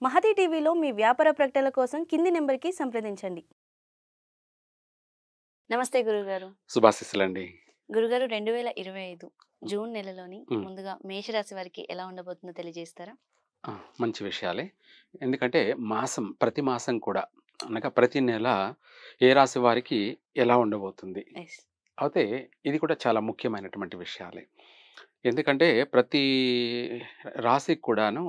మహతి టీవీలో మీ వ్యాపార ప్రకటనల కోసం కింది నెంబర్‌కి సంప్రదించండి. నమస్తే గురుగారు. శుభాశీస్సులండి. గురుగారు 2025 జూన్ నెలలోని హ్మ్. ముందుగా మేషరాశి వారికి ఎలా ఉండబోతుందో తెలియజేస్తారా? ఆ! మంచి విషయాలే. ఎందుకంటే ప్రతి మాసం కూడా అనగా ప్రతి నెల ఏ రాశి వారికి ఎలా ఉండబోతుంది. యెస్. అయితే ఇది కూడా చాలా ముఖ్యమైనటువంటి విషయాలే. ఎందుకంటే ప్రతి రాశికి కూడాను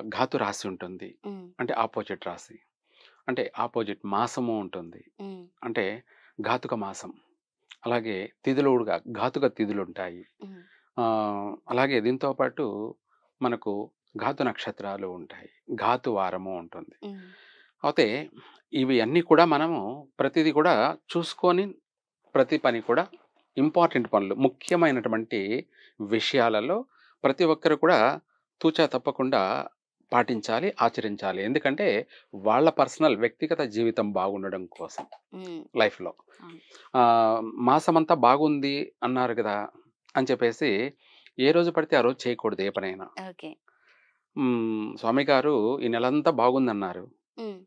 ఘాతు రాశి ఉంటుంది. హ్మ్. అంటే ఆపోజిట్ రాశి. అంటే ఆపోజిట్ మాసము ఉంటుంది. హ్మ్. అంటే ఘాతుక మాసం. అలాగే తిథులు కూడా ఘాతుక తిథులుంటాయి. హ్మ్. అలాగే దీంతో పాటు మనకు ఘాతు నక్షత్రాలు ఉంటాయి. ఘాతు వారము ఉంటుంది. హ్మ్. అయితే ఇవి అన్నీ కూడా మనము ప్రతిది కూడా చూసుకొని ప్రతి పని కూడా ఇంపార్టెంట్ పనులు, ముఖ్యమైనటువంటి విషయాలలో ప్రతి ఒక్కరు కూడా తూచా తప్పకుండా పాటించాలి, ఆచరించాలి. ఎందుకంటే వాళ్ళ పర్సనల్ వ్యక్తిగత జీవితం బాగుండడం కోసం హ్మ్. లైఫ్‌లో. అవును. మాసమంతా బాగుంది అన్నారు గదా! అని చెప్పేసి ఏ రోజు పడితే ఆ రోజు చేయకూడదు ఏ పనైనా. ఓకే. స్వామి గారు ఈ నెలంతా బాగుందన్నారు. హ్మ్.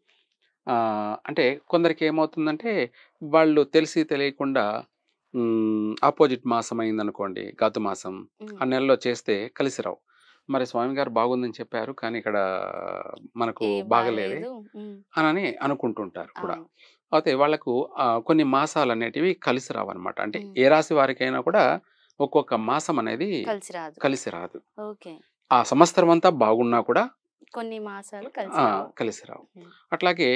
అంటే కొందరికి ఏమవుతుందంటే వాళ్ళు తెలిసి తెలియకుండా అపోజిట్ మాసం అయిందనుకోండి, ఘాతు మాసం. హ్మ్. ఆ నెలలో చేస్తే కలిసి రావు. మరి స్వామి గారు బాగుందని చెప్పారు. కానీ ఇక్కడ మనకు ఏం బాగలేదే బాలేదు. హ్మ్. అనని అనుకుంటుంటారు కూడా. అవును. అయితే వాళ్ళకు కొన్ని మాసాలనేటివి కలిసి రావన్నమాట. అంటే హ్మ్. ఏ రాశి వారికైనా కూడా ఒక్కొక్క మాసం అనేది కలిసి రాదు. కలిసి రాదు. ఓకే. ఆ సంవత్సరం అంతా బాగున్నా కూడా కొన్ని మాసాలు కలిసి ఆ! రావు. కలిసి రావు. హ్మ్. అట్లాగే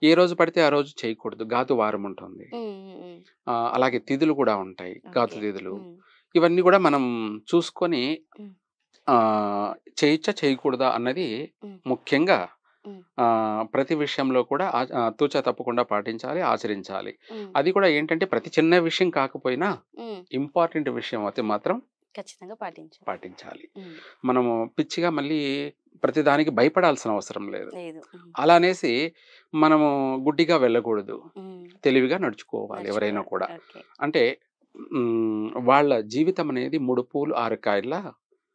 ఏ రోజు పడితే ఆ రోజు చేయకూడదు. ఘాతు వారం ఉంటుంది. హ్మ్. హ్మ్. హ్మ్. అలాగే తిథులు కూడా ఉంటాయి. ఘాతు ఓకే. తిథులు. హ్మ్. ఇవన్నీ కూడా మనం చూసుకొని హ్మ్. చేయొచ్చా? చేయకూడదా? అన్నది హ్మ్. ముఖ్యంగా హ్మ్. ప్రతి విషయంలో కూడా తూచా తప్పకుండా పాటించాలి, ఆచరించాలి. హ్మ్. అది కూడా ఏంటంటే ప్రతి చిన్న విషయం కాకపోయినా హ్మ్. ఇంపార్టెంట్ విషయం అయితే మాత్రం ఖచ్చితంగా పాటించాలి. పాటించాలి. హ్మ్. మనము పిచ్చిగా మళ్ళీ ప్రతిదానికి భయపడాల్సిన అవసరం లేదు. లేదు. హ్మ్. అలా అనేసి మనము గుడ్డిగా వెళ్ళకూడదు. హ్మ్. తెలివిగా నడుచుకోవాలి ఎవరైనా నడుచుకోవాలి. కూడా. ఓకే. అంటే వాళ్ళ జీవితం అనేది 3 పూలు 6 కాయల్లా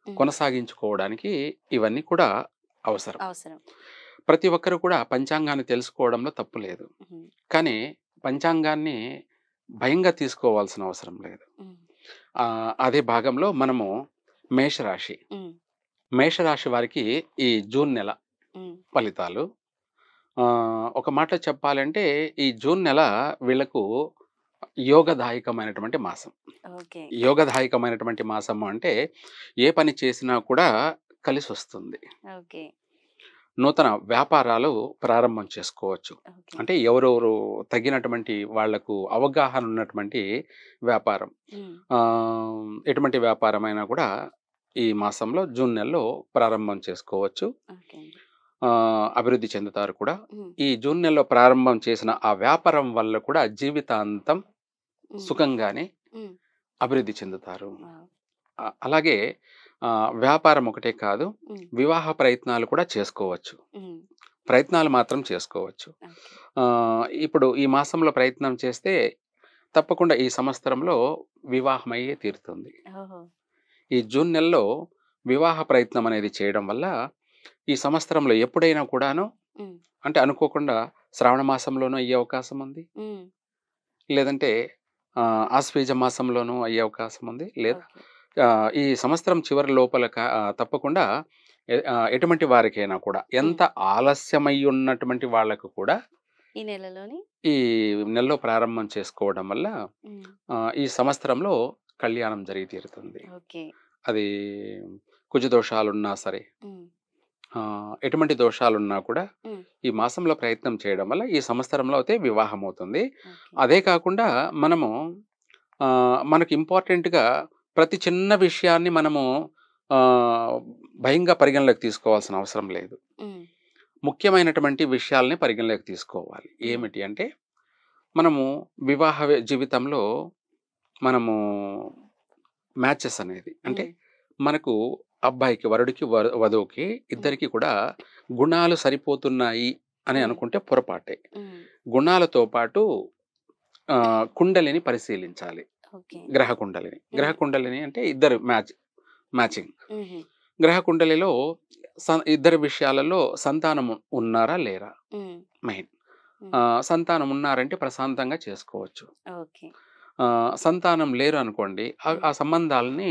హ్మ్. కొనసాగించుకోవడానికి ఇవన్నీ కూడా అవసరం. అవసరం. ప్రతి ఒక్కరు కూడా పంచాంగాన్ని తెలుసుకోవడంలో తప్పు లేదు. హ్మ్. కానీ పంచాంగాన్ని భయంగా తీసుకోవాల్సిన అవసరం లేదు. హ్మ్. అదే భాగంలో మనము మేషరాశి. హ్మ్. మేషరాశి వారికి ఈ జూన్ నెల హ్మ్. ఫలితాలు. ఒక మాటలో చెప్పాలంటే ఈ జూన్ నెల వీళ్ళకు యోగదాయకమైనటువంటి మాసం. ఓకే. యోగదాయకమైనటువంటి మాసము అంటే ఏ పని చేసినా కూడా కలిసొస్తుంది. ఓకే. నూతన వ్యాపారాలు ప్రారంభం చేసుకోవచ్చు. ఓకే. అంటే ఎవరెవరు తగినటువంటి వాళ్లకు అవగాహన ఉన్నటువంటి వ్యాపారం. హ్మ్. ఎటువంటి వ్యాపారమైనా కూడా ఈ మాసంలో జూన్ నెలలో ప్రారంభం చేసుకోవచ్చు. ఓకే అండి. అభివృద్ధి చెందుతారు కూడా. హ్మ్. ఈ జూన్ నెలలో ప్రారంభం చేసిన ఆ వ్యాపారం వల్ల కూడా జీవితాంతం హ్మ్. సుఖంగానే హ్మ్. అభివృద్ధి చెందుతారు. వావ్! అలాగే వ్యాపారం ఒకటే కాదు, హ్మ్. వివాహ ప్రయత్నాలు కూడా చేసుకోవచ్చు. హ్మ్. ప్రయత్నాలు మాత్రం చేసుకోవచ్చు. ఓకే. ఇప్పుడు ఈ మాసంలో ప్రయత్నం చేస్తే తప్పకుండా ఈ సంవత్సరంలో వివాహమయ్యే తీరుతుంది. ఓహో! ఈ జూన్ నెలలో వివాహ ప్రయత్నం అనేది చేయడం వల్ల ఈ సంవత్సరంలో ఎప్పుడైనా కూడాను హ్మ్. అంటే అనుకోకుండా శ్రావణ మాసంలోనూ అయ్యే అవకాశం ఉంది. హ్మ్. లేదంటే ఆశ్వేజ మాసంలోనూ అయ్యే అవకాశం ఉంది. లేదా ఓకే. ఈ సంవత్సరం చివరి లోపల తప్పకుండా ఎటువంటి వారికైనా కూడా హ్మ్. ఎంత ఆలస్యమయ్యున్నటువంటి వాళ్ళకు కూడా ఈ నెలలోని ఈ నెలలో ప్రారంభం చేసుకోవడం వల్ల హ్మ్. ఈ సంవత్సరంలో కళ్యాణం జరిగి తీరుతుంది. ఓకే. అది కుజ దోషాలున్నా సరే, హ్మ్. ఎటువంటి దోషాలున్నా కూడా హ్మ్. ఈ మాసంలో ప్రయత్నం చేయడం వల్ల ఈ సంవత్సరంలో అయితే వివాహం అవుతుంది. ఓకే. అదే కాకుండా మనము మనకి ఇంపార్టెంట్‌గా ప్రతి చిన్న విషయాన్ని మనము ఆహ్, భయంగా పరిగణలోకి తీసుకోవాల్సిన అవసరం లేదు. హ్మ్. ముఖ్యమైనటువంటి విషయాల్ని పరిగణలోకి తీసుకోవాలి. హ్మ్. ఏమిటి అంటే మనము వివాహ జీవితంలో మనము మ్యాచెస్ అనేది అంటే హ్మ్. మనకు అబ్బాయికి, వరుడికి, వధువుకి హ్మ్. ఇద్దరికీ కూడా గుణాలు సరిపోతున్నాయి అని హ్మ్. అనుకుంటే పొరపాటే. హ్మ్. గుణాలతో పాటు కుండలిని పరిశీలించాలి. ఓకే. గ్రహ కుండలిని. గ్రహ హ్మ్. కుండలిని అంటే ఇద్దరు మ్యాచింగ్. హుహు. గ్రహ కుండలిలో ఇద్దరి విషయాలలో సంతానం ఉన్నారా? లేరా? హ్మ్. మెయిన్. హ్మ్. సంతానం ఉన్నారంటే ప్రశాంతంగా చేసుకోవచ్చు. ఓకే. సంతానం లేరు అనుకోండి, ఆ హ్మ్. సంబంధాలని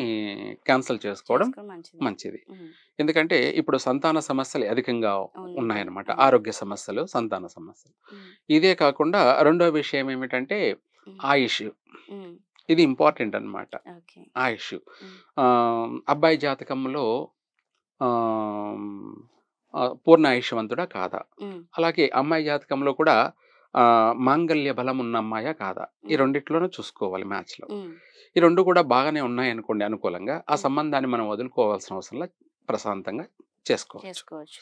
క్యాన్సెల్ చేసుకోవడం చేసుకోవడం మంచిది. మంచిది. హ్మ్. ఎందుకంటే ఇప్పుడు సంతాన సమస్యలు అధికంగా ఉన్నాయి. ఉన్నాయన్నమాట. అవును. ఆరోగ్య సమస్యలు, సంతాన సమస్యలు. హ్మ్. ఇదే కాకుండా రెండో విషయం ఏమిటంటే హ్మ్. ఆయుష్. హ్మ్. ఇది ఇంపార్టెంట్ అన్నమాట. ఓకే. ఆయుష్. హ్మ్. అబ్బాయి జాతకంలో ఆహ్, పూర్ణ ఆయుష్మంతుడా? కాదా? హ్మ్. అలాగే అమ్మాయి జాతకంలో కూడా మాంగల్య బలం ఉన్న అమ్మాయా? కాదా? ఈ హ్మ్. రెండిట్లోనూ చూసుకోవాలి మ్యాచ్‌లో. హ్మ్. ఈ 2 కూడా బాగానే ఉన్నాయనుకోండి అనుకూలంగా, ఆ హ్మ్. సంబంధాన్ని మనం వదులుకోవాల్సిన అవసరంలా ప్రశాంతంగా చేసుకోవచ్చు. చేసుకోవచ్చు.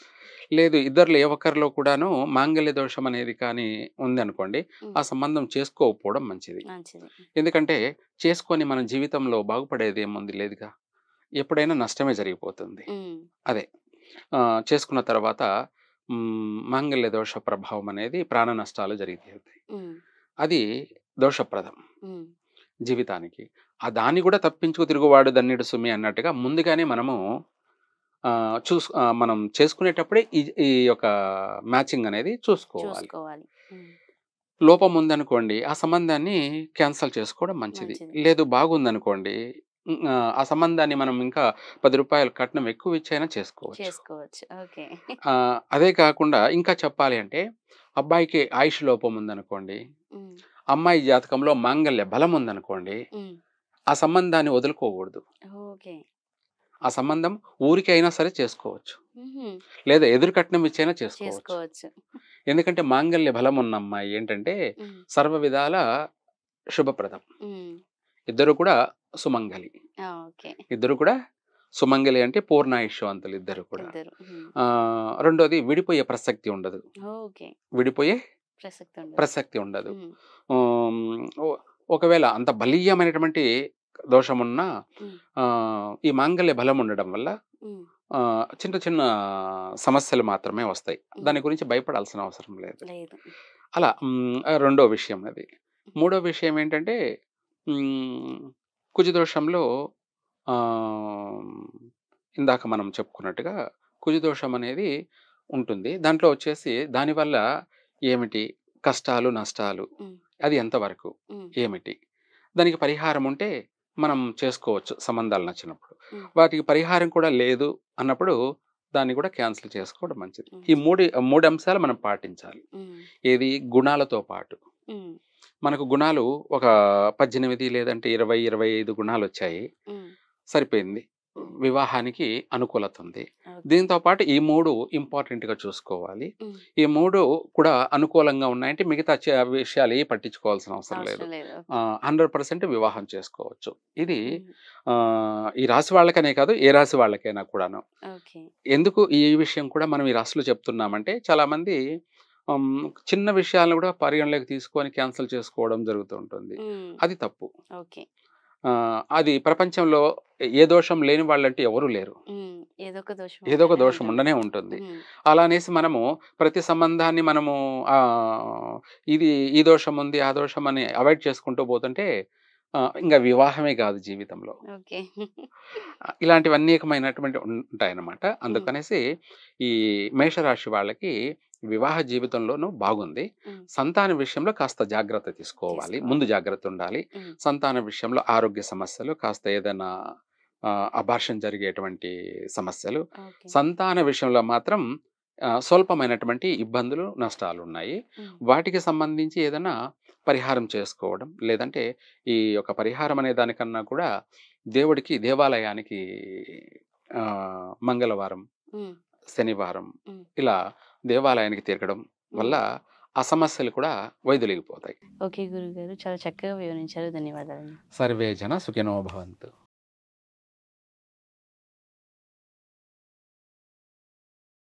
లేదు ఇద్దరిలో ఏ ఒక్కరిలో కూడాను మాంగల్య దోషం అనేది కానీ ఉందనుకోండి, హ్మ్. ఆ సంబంధం చేసుకోకపోవడం మంచిది. మంచిది. ఎందుకంటే చేసుకొని మన జీవితంలో బాగుపడేదేముంది లేదుగా. ఎప్పుడైనా నష్టమే జరిగిపోతుంది. హ్మ్. అదే. చేసుకున్న తర్వాత మాంగల్య దోష ప్రభావం అనేది ప్రాణ నష్టాలు జరిగితాయి. హ్మ్. అది దోషప్రదం హ్మ్. జీవితానికి. దాన్ని గూడా తప్పించుకు తిరుగువాడు ధన్యుడు సుమి అన్నట్టుగా ముందుగానే మనము మనం చేసుకునేటప్పుడే ఈ యొక్క మ్యాచింగ్ అనేది చూసుకోవాలి. చూసుకోవాలి. హ్మ్. లోపం ఉందనుకోండి, ఆ సంబంధాన్ని క్యాన్సెల్ చేసుకోవడం మంచిది. మంచిది. లేదు బాగుందనుకోండి, ఆ సంబంధాన్ని మనం ఇంకా రూ. 10 కట్నం ఎక్కువ ఇచ్చైనా చేసుకోవచ్చు. చేసుకోవచ్చు. ఓకే. అదే కాకుండా ఇంకా చెప్పాలి అంటే, అబ్బాయికి ఆయుష్ లోపం ఉందనుకోండి, హ్మ్. అమ్మాయి జాతకంలో మాంగల్య బలం ఉందనుకోండి, హ్మ్. ఆ సంబంధాన్ని వదులుకోకూడదు. ఓకే. ఆ సంబంధం ఊరికైనా సరే చేసుకోవచ్చు. హుహు. లేదా ఎదురు కట్నం ఇచ్చైనా చేసుకోవచ్చు. చేసుకోవచ్చు. ఎందుకంటే మాంగల్య బలం ఉన్న అమ్మాయి ఏంటంటే, హ్మ్. సర్వ విధాల శుభప్రదం. హ్మ్. ఇద్దరు కూడా సుమంగలి. ఆ! ఓకే. ఇద్దరు కూడా సుమంగలి అంటే పూర్ణాయుష్యవంతులు ఇద్దరు కూడా. ఇద్దరు. హ్మ్. రెండోది విడిపోయే ప్రసక్తి ఉండదు. ఓకే. విడిపోయే ప్రసక్తి ఉండదు. ప్రసక్తి ఉండదు. హ్మ్. హ్మ్. ఒకవేళ అంత బలీయమైనటువంటి దోషమున్నా హ్మ్. ఈ మాంగల్య బలం ఉండడం వల్ల హ్మ్. చిన్న చిన్న సమస్యలు మాత్రమే వస్తాయి. హ్మ్. దాని గురించి భయపడాల్సిన అవసరం లేదు. లేదు. అలా రెండో విషయం అది. మూడో విషయం ఏంటంటే హ్మ్. కుజదోషంలో ఆహ్, ఇందాక మనం చెప్పుకున్నట్టుగా కుజదోషం అనేది ఉంటుంది. దాంట్లో వచ్చేసి దానివల్ల ఏమిటి కష్టాలు, నష్టాలు హ్మ్. అది ఎంతవరకు? హ్మ్. ఏమిటి? దానికి పరిహారం ఉంటే మనం చేసుకోవచ్చు సంబంధాలు నచ్చినప్పుడు. హ్మ్. వాటికి పరిహారం కూడా లేదు అన్నప్పుడు దాన్ని కూడా క్యాన్సెల్ చేసుకోవడం మంచిది. ఈ మంచిది. 3 అంశాలు మనం పాటించాలి. హ్మ్. ఏది గుణాలతో పాటు. హ్మ్. మనకు గుణాలు ఒక 18 లేదంటే 20, 25 గుణాలొచ్చాయి. హ్మ్. సరిపోయింది. హ్మ్. వివాహానికి అనుకూలత ఉంది. ఓకే. దీంతో పాటు ఈ 3 ఇంపార్టెంట్‌గా చూసుకోవాలి. హ్మ్. ఈ 3 కూడా అనుకూలంగా ఉన్నాయంటే మిగతా విషయాలు ఏవి పట్టించుకోవాల్సిన అవసరం లేదు. అవసరం లేదు. ఓకే. 100% వివాహం చేసుకోవచ్చు. ఇది హ్మ్. ఈ రాశి వాళ్ళకనే కాదు, ఏ రాశి వాళ్ళకైనా కూడాను. ఓకే. ఎందుకు ఈ విషయం కూడా మనం ఈ రాశిలో చెప్తున్నామంటే చాలామంది చిన్న విషయాలను కూడా పరిగణలోకి తీసుకొని క్యాన్సెల్ చేసుకోవడం జరుగుతూ ఉంటుంది. హ్మ్. అది తప్పు. ఓకే. అది ప్రపంచంలో ఏ దోషం లేని వాళ్ళంటూ ఎవరు లేరు. హ్మ్. ఏదో ఒక దోషం ఏదో ఒక ఉంటూనే దోషం ఉంటుంది. ఉండనే ఉంటుంది. హ్మ్. అలా అనేసి మనము ప్రతి సంబంధాన్ని మనము ఆహ్, ఇది ఈ దోషం ఉంది, ఆ దోషం అని అవాయిడ్ చేసుకుంటూ పోతుంటే ఇంక వివాహమే కాదు జీవితంలో. ఓకే. ఇలాంటివి అనేకమైనటువంటి ఉంటాయన్నమాట. హ్మ్. అందుకనేసి ఈ మేషరాశి వాళ్ళకి వివాహ జీవితంలోనూ బాగుంది. హ్మ్. సంతాన విషయంలో కాస్త జాగ్రత్త తీసుకోవాలి. ముందు తీసుకోవాలి. జాగ్రత్త ఉండాలి. హ్మ్. సంతాన విషయంలో ఆరోగ్య సమస్యలు కాస్త ఏదైనా అబార్షన్ జరిగేటువంటి సమస్యలు. ఓకే. సంతాన విషయంలో మాత్రం స్వల్పమైనటువంటి ఇబ్బందులు, నష్టాలున్నాయి. హ్మ్. వాటికి సంబంధించి ఏదైనా పరిహారం చేసుకోవడం, లేదంటే ఈ యొక్క పరిహారం అనే దానికన్నా కూడా దేవుడికి దేవాలయానికి మంగళవారం, హ్మ్. శనివారం హ్మ్. ఇలా దేవాలయానికి తిరగడం వల్ల హ్మ్. ఆ సమస్యలు కూడా వైదొలిగిపోతాయి. ఓకే గురుగారు. చాలా చక్కగా వివరించారు. ధన్యవాదాలండి. సర్వే జన సుఖినో భవంతు.